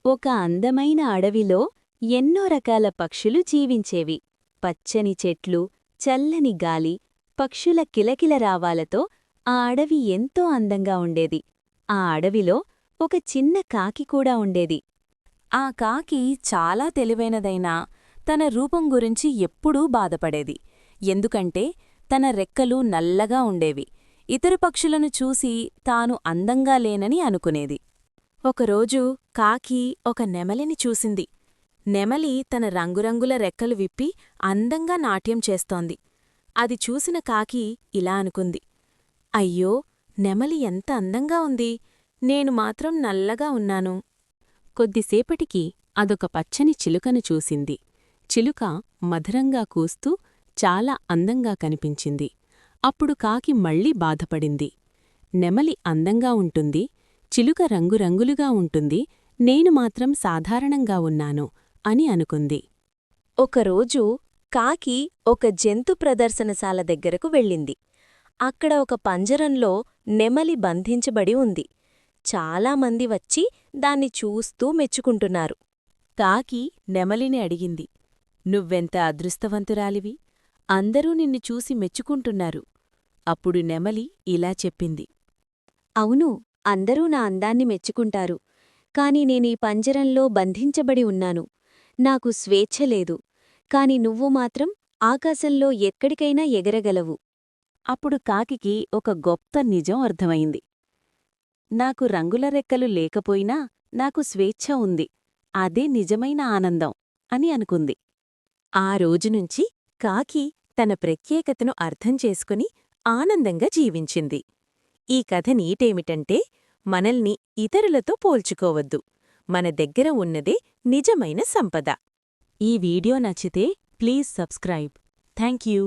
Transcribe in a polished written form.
ఒక అందమైన అడవిలో ఎన్నో రకాల పక్షులు జీవించేవి. పచ్చని చెట్లు, చల్లని గాలి, పక్షుల కిలకిల రావాలతో ఆ అడవి ఎంతో అందంగా ఉండేది. ఆ అడవిలో ఒక చిన్న కాకి కూడా ఉండేది. ఆ కాకి చాలా తెలివైనదైనా తన రూపం గురించి ఎప్పుడూ బాధపడేది. ఎందుకంటే తన రెక్కలు నల్లగా ఉండేవి. ఇతర పక్షులను చూసి తాను అందంగా లేనని అనుకునేది. ఒకరోజు కాకి ఒక నెమలిని చూసింది. నెమలి తన రంగురంగుల రెక్కలు విప్పి అందంగా నాట్యం చేస్తోంది. అది చూసిన కాకి ఇలా అనుకుంది, అయ్యో, నెమలి ఎంత అందంగా ఉంది, నేను మాత్రం నల్లగా ఉన్నాను. కొద్దిసేపటికి అదొక పచ్చని చిలుకను చూసింది. చిలుక మధురంగా కూస్తూ చాలా అందంగా కనిపించింది. అప్పుడు కాకి మళ్ళీ బాధపడింది. నెమలి అందంగా ఉంటుంది, చిలుక రంగురంగులుగా ఉంటుంది, నేను మాత్రం సాధారణంగా ఉన్నాను అని అనుకుంది. ఒకరోజు కాకి ఒక జంతు ప్రదర్శనశాల దగ్గరకు వెళ్ళింది. అక్కడ ఒక పంజరంలో నెమలి బంధించబడి ఉంది. చాలామంది వచ్చి దాన్ని చూస్తూ మెచ్చుకుంటున్నారు. కాకి నెమలిని అడిగింది, నువ్వెంత అదృష్టవంతురాలివి, అందరూ నిన్ను చూసి మెచ్చుకుంటున్నారు. అప్పుడు నెమలి ఇలా చెప్పింది, అవును, అందరూ నా అందాన్ని మెచ్చుకుంటారు. కాని నేనీ పంజరంలో బంధించబడి ఉన్నాను. నాకు స్వేచ్ఛ లేదు. కాని నువ్వు మాత్రం ఆకాశంలో ఎక్కడికైనా ఎగరగలవు. అప్పుడు కాకికి ఒక గొప్ప నిజం అర్థమైంది. నాకు రంగుల రెక్కలు లేకపోయినా నాకు స్వేచ్ఛ ఉంది, అదే నిజమైన ఆనందం అని అనుకుంది. ఆ రోజునుంచి కాకి తన ప్రత్యేకతను అర్థం చేసుకుని ఆనందంగా జీవించింది. ఈ కథ నీటేమిటంటే, మనల్ని ఇతరులతో పోల్చుకోవద్దు. మన దగ్గర ఉన్నదే నిజమైన సంపద. ఈ వీడియో నచ్చితే ప్లీజ్ సబ్స్క్రైబ్. Thank you.